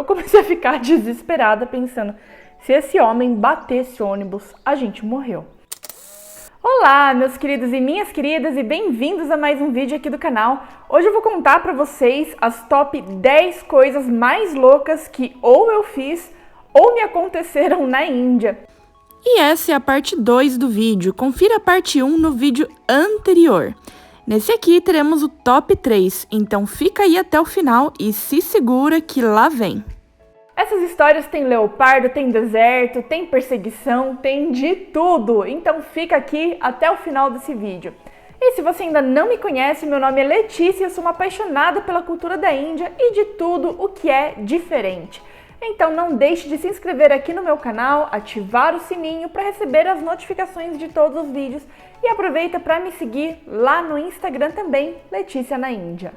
comecei a ficar desesperada pensando, se esse homem bater esse ônibus, a gente morreu. Olá, meus queridos e minhas queridas, e bem-vindos a mais um vídeo aqui do canal. Hoje eu vou contar pra vocês as top 10 coisas mais loucas que ou eu fiz ou me aconteceram na Índia. E essa é a parte 2 do vídeo. Confira a parte 1 no vídeo anterior. Nesse aqui teremos o top 3, então fica aí até o final e se segura que lá vem. Essas histórias tem leopardo, tem deserto, tem perseguição, tem de tudo. Então fica aqui até o final desse vídeo. E se você ainda não me conhece, meu nome é Letícia, eu sou uma apaixonada pela cultura da Índia e de tudo o que é diferente. Então não deixe de se inscrever aqui no meu canal, ativar o sininho para receber as notificações de todos os vídeos e aproveita para me seguir lá no Instagram também, Letícia na Índia.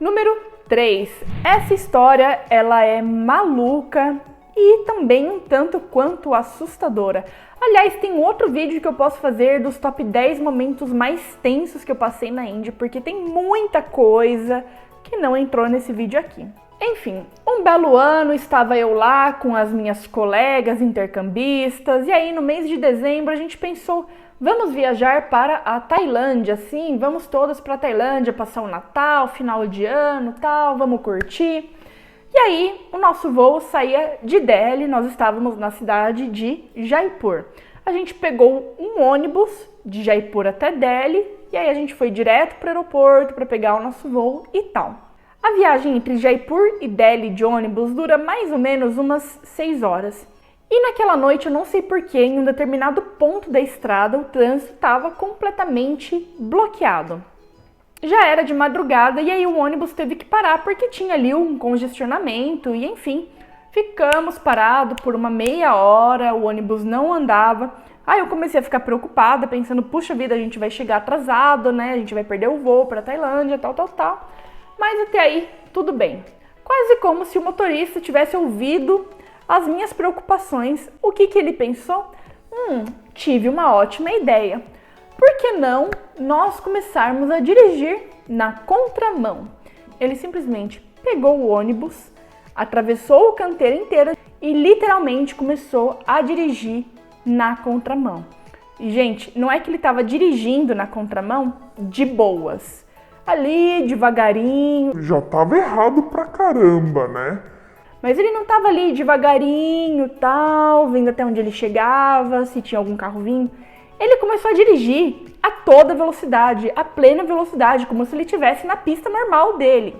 Número 3. Essa história ela é maluca e também um tanto quanto assustadora. Aliás, tem outro vídeo que eu posso fazer dos top 10 momentos mais tensos que eu passei na Índia, porque tem muita coisa que não entrou nesse vídeo aqui. Enfim, um belo ano estava eu lá com as minhas colegas intercambistas e aí no mês de dezembro a gente pensou, vamos viajar para a Tailândia, sim, vamos todas para a Tailândia, passar o Natal, final de ano, tal, vamos curtir. E aí o nosso voo saía de Delhi, nós estávamos na cidade de Jaipur. A gente pegou um ônibus de Jaipur até Delhi e aí a gente foi direto para o aeroporto para pegar o nosso voo e tal. A viagem entre Jaipur e Delhi de ônibus dura mais ou menos umas 6 horas. E naquela noite, eu não sei porquê, em um determinado ponto da estrada, o trânsito estava completamente bloqueado. Já era de madrugada e aí o ônibus teve que parar porque tinha ali um congestionamento e enfim, ficamos parados por uma meia hora, o ônibus não andava. Aí eu comecei a ficar preocupada, pensando, puxa vida, a gente vai chegar atrasado, né? A gente vai perder o voo para a Tailândia, tal. Mas até aí, tudo bem. Quase como se o motorista tivesse ouvido as minhas preocupações. O que ele pensou? Tive uma ótima ideia. Por que não nós começarmos a dirigir na contramão? Ele simplesmente pegou o ônibus, atravessou o canteiro inteiro e literalmente começou a dirigir na contramão. E, gente, não é que ele estava dirigindo na contramão de boas. Ali, devagarinho. Já tava errado pra caramba, né? Mas ele não tava ali devagarinho, tal, vendo até onde ele chegava, se tinha algum carro vindo. Ele começou a dirigir a toda velocidade, a plena velocidade, como se ele estivesse na pista normal dele.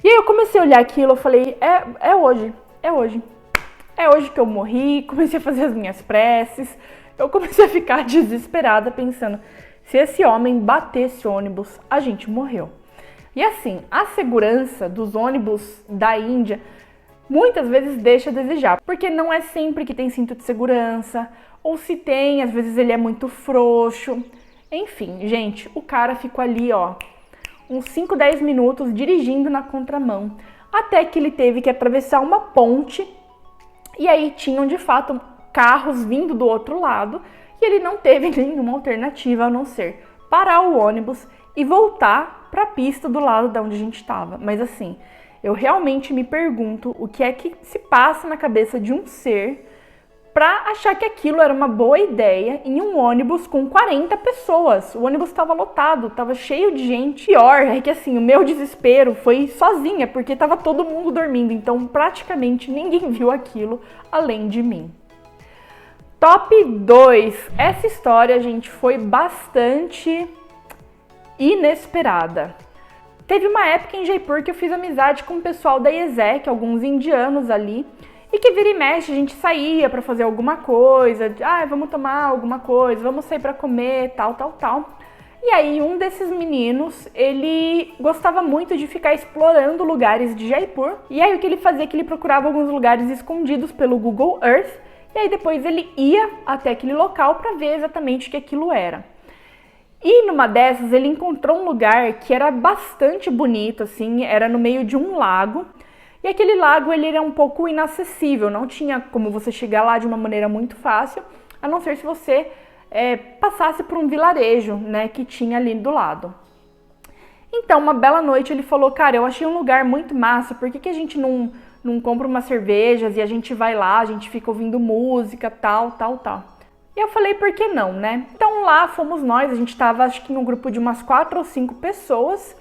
E aí eu comecei a olhar aquilo, eu falei, é hoje. É hoje que eu morri, comecei a fazer as minhas preces. Eu comecei a ficar desesperada pensando, se esse homem bater esse ônibus, a gente morreu. E assim, a segurança dos ônibus da Índia muitas vezes deixa a desejar, porque não é sempre que tem cinto de segurança, ou se tem, às vezes ele é muito frouxo. Enfim, gente, o cara ficou ali, ó, uns 5, 10 minutos dirigindo na contramão, até que ele teve que atravessar uma ponte, e aí tinham de fato carros vindo do outro lado, e ele não teve nenhuma alternativa a não ser parar o ônibus e voltar para a pista do lado de onde a gente estava. Mas assim, eu realmente me pergunto o que é que se passa na cabeça de um ser para achar que aquilo era uma boa ideia em um ônibus com 40 pessoas. O ônibus estava lotado, estava cheio de gente. Pior é que assim, o meu desespero foi sozinha, porque estava todo mundo dormindo, então praticamente ninguém viu aquilo além de mim. Top 2. Essa história, gente, foi bastante inesperada. Teve uma época em Jaipur que eu fiz amizade com o pessoal da IESEC, alguns indianos ali, e que vira e mexe a gente saía para fazer alguma coisa, vamos tomar alguma coisa, vamos sair para comer, tal. E aí um desses meninos, ele gostava muito de ficar explorando lugares de Jaipur, e aí o que ele fazia é que ele procurava alguns lugares escondidos pelo Google Earth, e aí depois ele ia até aquele local para ver exatamente o que aquilo era. E numa dessas ele encontrou um lugar que era bastante bonito, assim, era no meio de um lago. E aquele lago ele era um pouco inacessível, não tinha como você chegar lá de uma maneira muito fácil, a não ser se você passasse por um vilarejo, né, que tinha ali do lado. Então, uma bela noite ele falou, cara, eu achei um lugar muito massa, por que a gente não não compra umas cervejas e a gente vai lá, a gente fica ouvindo música, tal. E eu falei, por que não, né? Então lá fomos nós, a gente tava acho que num grupo de umas 4 ou 5 pessoas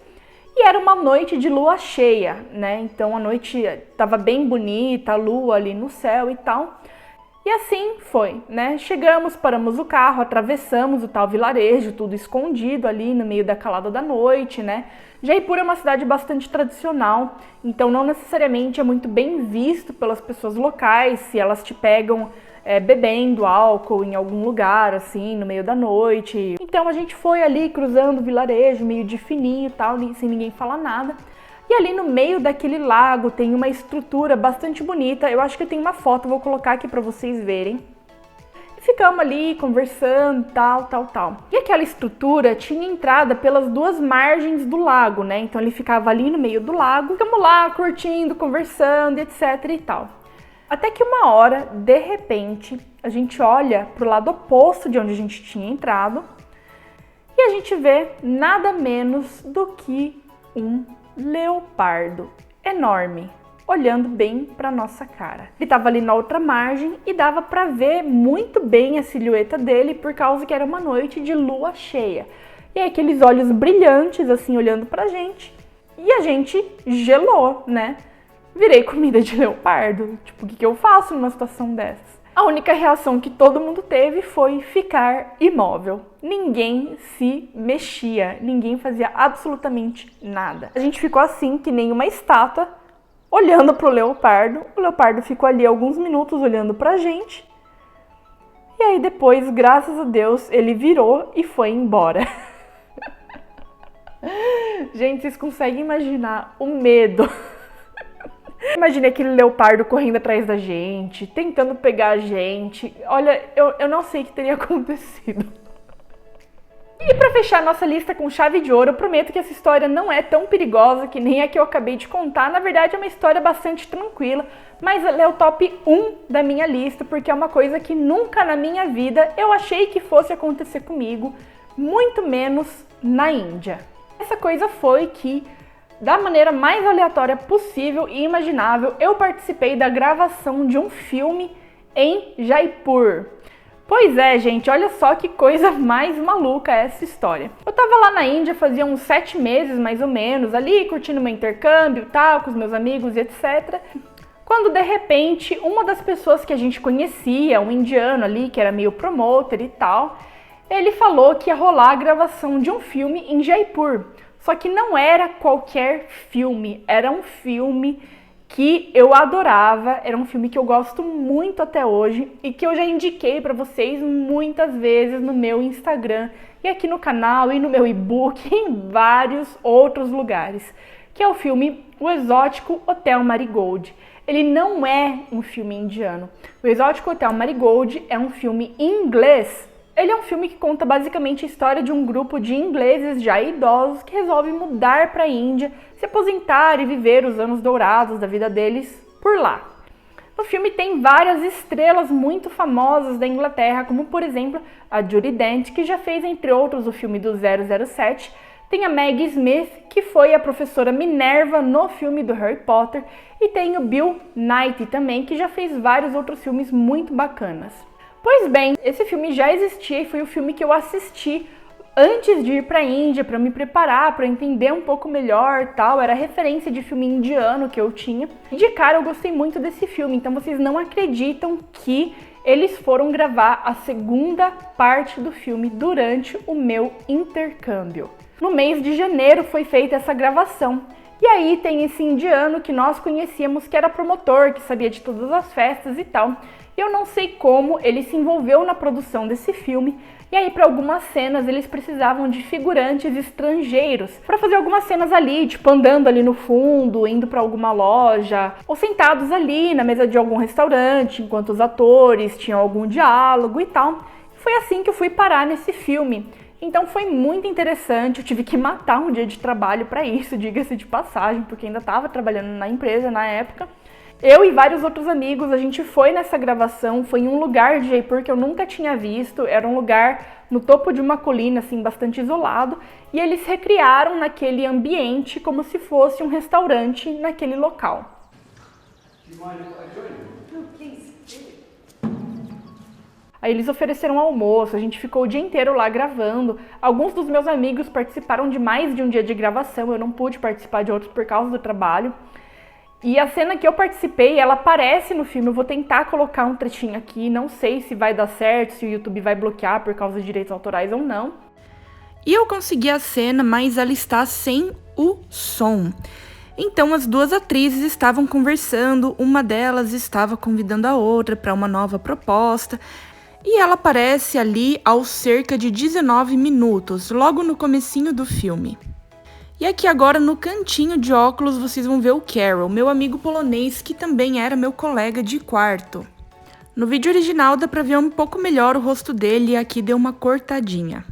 e era uma noite de lua cheia, né? Então a noite tava bem bonita, a lua ali no céu e tal. E assim foi, né? Chegamos, paramos o carro, atravessamos o tal vilarejo, tudo escondido ali no meio da calada da noite, né? Jaipur é uma cidade bastante tradicional, então não necessariamente é muito bem visto pelas pessoas locais se elas te pegam bebendo álcool em algum lugar, assim, no meio da noite. Então a gente foi ali cruzando o vilarejo, meio de fininho e tal, sem ninguém falar nada. E ali no meio daquele lago tem uma estrutura bastante bonita. Eu acho que tem uma foto, vou colocar aqui pra vocês verem. E ficamos ali conversando, tal. E aquela estrutura tinha entrada pelas 2 margens do lago, né? Então ele ficava ali no meio do lago. Ficamos lá curtindo, conversando, etc e tal. Até que uma hora, de repente, a gente olha pro lado oposto de onde a gente tinha entrado e a gente vê nada menos do que um leopardo enorme, olhando bem para nossa cara. Ele estava ali na outra margem e dava para ver muito bem a silhueta dele por causa que era uma noite de lua cheia. E aí, aqueles olhos brilhantes assim olhando pra gente e a gente gelou, né? Virei comida de leopardo. Tipo, o que eu faço numa situação dessas? A única reação que todo mundo teve foi ficar imóvel. Ninguém se mexia, ninguém fazia absolutamente nada. A gente ficou assim, que nem uma estátua, olhando pro leopardo. O leopardo ficou ali alguns minutos olhando pra gente. E aí depois, graças a Deus, ele virou e foi embora. Gente, vocês conseguem imaginar o medo? Imagina aquele leopardo correndo atrás da gente, tentando pegar a gente. Olha, eu não sei o que teria acontecido. E para fechar nossa lista com chave de ouro, eu prometo que essa história não é tão perigosa que nem a que eu acabei de contar. Na verdade, é uma história bastante tranquila, mas ela é o top 1 da minha lista, porque é uma coisa que nunca na minha vida eu achei que fosse acontecer comigo, muito menos na Índia. Essa coisa foi que, da maneira mais aleatória possível e imaginável, eu participei da gravação de um filme em Jaipur. Pois é, gente, olha só que coisa mais maluca essa história. Eu tava lá na Índia fazia uns 7 meses, mais ou menos, ali curtindo meu intercâmbio, tal, com os meus amigos e etc. Quando, de repente, uma das pessoas que a gente conhecia, um indiano ali, que era meio promoter e tal, ele falou que ia rolar a gravação de um filme em Jaipur. Só que não era qualquer filme, era um filme que eu adorava, era um filme que eu gosto muito até hoje e que eu já indiquei para vocês muitas vezes no meu Instagram e aqui no canal e no meu e-book e em vários outros lugares, que é o filme O Exótico Hotel Marigold. Ele não é um filme indiano. O Exótico Hotel Marigold é um filme inglês. Ele é um filme que conta basicamente a história de um grupo de ingleses já idosos que resolvem mudar para a Índia, se aposentar e viver os anos dourados da vida deles por lá. No filme tem várias estrelas muito famosas da Inglaterra, como por exemplo a Judi Dench, que já fez entre outros o filme do 007, tem a Maggie Smith, que foi a professora Minerva no filme do Harry Potter, e tem o Bill Nighy também, que já fez vários outros filmes muito bacanas. Pois bem, esse filme já existia e foi o filme que eu assisti antes de ir para a Índia, para me preparar, para entender um pouco melhor, tal. Era referência de filme indiano que eu tinha. De cara eu gostei muito desse filme, então vocês não acreditam que eles foram gravar a segunda parte do filme durante o meu intercâmbio. No mês de janeiro foi feita essa gravação. E aí tem esse indiano que nós conhecíamos, que era promotor, que sabia de todas as festas e tal. E eu não sei como ele se envolveu na produção desse filme. E aí, para algumas cenas, eles precisavam de figurantes estrangeiros para fazer algumas cenas ali, tipo andando ali no fundo, indo para alguma loja, ou sentados ali na mesa de algum restaurante, enquanto os atores tinham algum diálogo e tal. Foi assim que eu fui parar nesse filme. Então foi muito interessante, eu tive que matar um dia de trabalho para isso, diga-se de passagem, porque ainda estava trabalhando na empresa na época. Eu e vários outros amigos, a gente foi nessa gravação, foi em um lugar de Jaipur que eu nunca tinha visto, era um lugar no topo de uma colina, assim, bastante isolado, e eles recriaram naquele ambiente como se fosse um restaurante naquele local. Aí eles ofereceram almoço, a gente ficou o dia inteiro lá gravando. Alguns dos meus amigos participaram de mais de um dia de gravação, eu não pude participar de outros por causa do trabalho. E a cena que eu participei, ela aparece no filme, eu vou tentar colocar um trechinho aqui, não sei se vai dar certo, se o YouTube vai bloquear por causa de direitos autorais ou não. E eu consegui a cena, mas ela está sem o som. Então as duas atrizes estavam conversando, uma delas estava convidando a outra para uma nova proposta. E ela aparece ali aos cerca de 19 minutos, logo no comecinho do filme. E aqui agora no cantinho de óculos vocês vão ver o Carol, meu amigo polonês que também era meu colega de quarto. No vídeo original dá pra ver um pouco melhor o rosto dele e aqui deu uma cortadinha.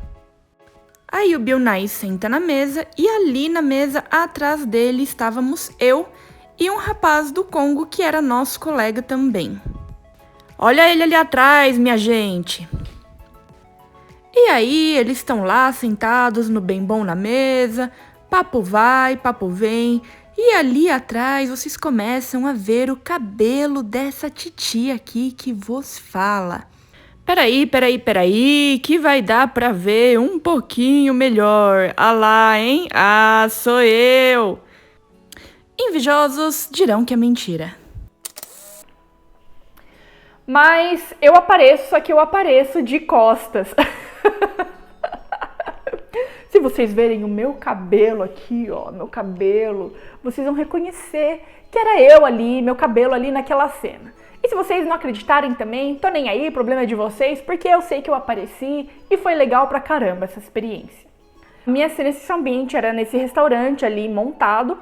Aí o Bill Nighy senta na mesa e ali na mesa atrás dele estávamos eu e um rapaz do Congo que era nosso colega também. Olha ele ali atrás, minha gente. E aí, eles estão lá sentados no bem bom na mesa, papo vai, papo vem, e ali atrás vocês começam a ver o cabelo dessa titia aqui que vos fala. Peraí, que vai dar pra ver um pouquinho melhor. Ah lá, hein? Ah, sou eu. Invejosos dirão que é mentira. Mas eu apareço, só que eu apareço de costas. Se vocês verem o meu cabelo aqui, ó, meu cabelo, vocês vão reconhecer que era eu ali, meu cabelo ali naquela cena. E se vocês não acreditarem também, tô nem aí, problema é de vocês, porque eu sei que eu apareci e foi legal pra caramba essa experiência. Minha cena nesse ambiente era nesse restaurante ali montado.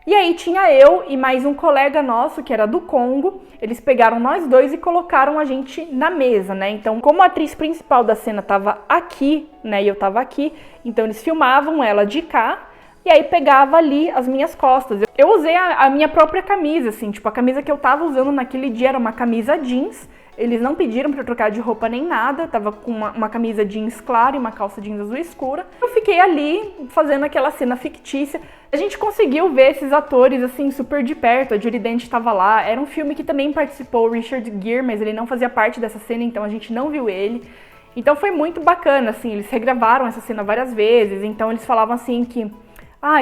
E aí tinha eu e mais um colega nosso, que era do Congo, eles pegaram nós dois e colocaram a gente na mesa, né? Então, como a atriz principal da cena tava aqui, né, e eu tava aqui, então eles filmavam ela de cá, e aí pegava ali as minhas costas. Eu usei a minha própria camisa, assim, tipo, a camisa que eu tava usando naquele dia era uma camisa jeans. Eles não pediram pra eu trocar de roupa nem nada, tava com uma camisa jeans clara e uma calça jeans azul escura. Eu fiquei ali fazendo aquela cena fictícia. A gente conseguiu ver esses atores, assim, super de perto. A Judi Dench tava lá. Era um filme que também participou o Richard Gere, mas ele não fazia parte dessa cena, então a gente não viu ele. Então foi muito bacana, assim, eles regravaram essa cena várias vezes. Então eles falavam assim que,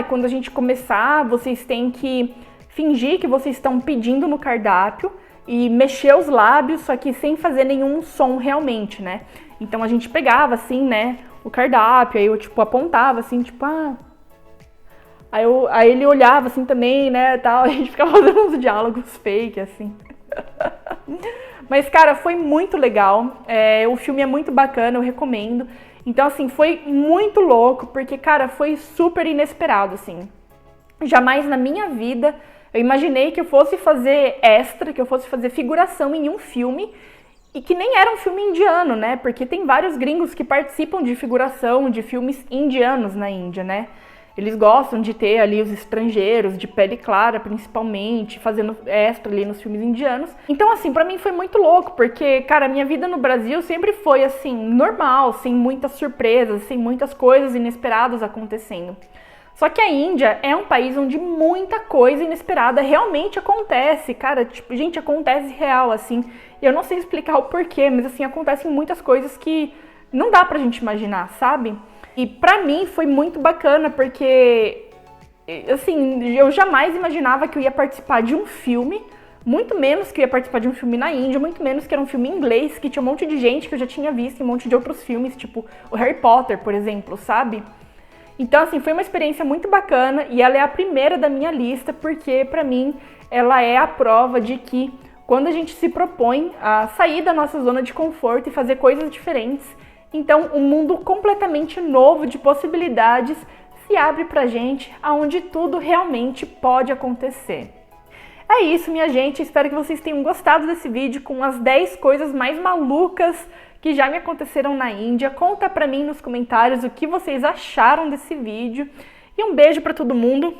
quando a gente começar, vocês têm que fingir que vocês estão pedindo no cardápio e mexer os lábios, só que sem fazer nenhum som realmente, né? Então a gente pegava assim, né, o cardápio, aí eu tipo apontava assim, tipo, Aí ele olhava assim também, né, tal, a gente ficava fazendo uns diálogos fake assim. Mas cara, foi muito legal. O filme é muito bacana, eu recomendo. Então assim, foi muito louco, porque cara, foi super inesperado assim. Jamais na minha vida eu imaginei que eu fosse fazer extra, que eu fosse fazer figuração em um filme, e que nem era um filme indiano, né? Porque tem vários gringos que participam de figuração de filmes indianos na Índia, né? Eles gostam de ter ali os estrangeiros, de pele clara principalmente, fazendo extra ali nos filmes indianos. Então assim, pra mim foi muito louco, porque, cara, a minha vida no Brasil sempre foi assim, normal, sem muitas surpresas, sem muitas coisas inesperadas acontecendo. Só que a Índia é um país onde muita coisa inesperada realmente acontece, cara, tipo, gente, acontece real, assim. Eu não sei explicar o porquê, mas assim, acontecem muitas coisas que não dá pra gente imaginar, sabe? E pra mim foi muito bacana, porque, assim, eu jamais imaginava que eu ia participar de um filme, muito menos que eu ia participar de um filme na Índia, muito menos que era um filme em inglês, que tinha um monte de gente que eu já tinha visto em um monte de outros filmes, tipo o Harry Potter, por exemplo, sabe? Então, assim, foi uma experiência muito bacana e ela é a primeira da minha lista porque, pra mim, ela é a prova de que quando a gente se propõe a sair da nossa zona de conforto e fazer coisas diferentes, então um mundo completamente novo de possibilidades se abre pra gente, onde tudo realmente pode acontecer. É isso, minha gente. Espero que vocês tenham gostado desse vídeo com as 10 coisas mais malucas que já me aconteceram na Índia. Conta pra mim nos comentários o que vocês acharam desse vídeo. E um beijo pra todo mundo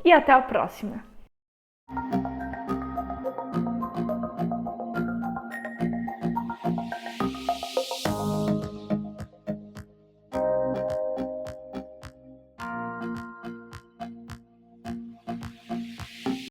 e até a próxima.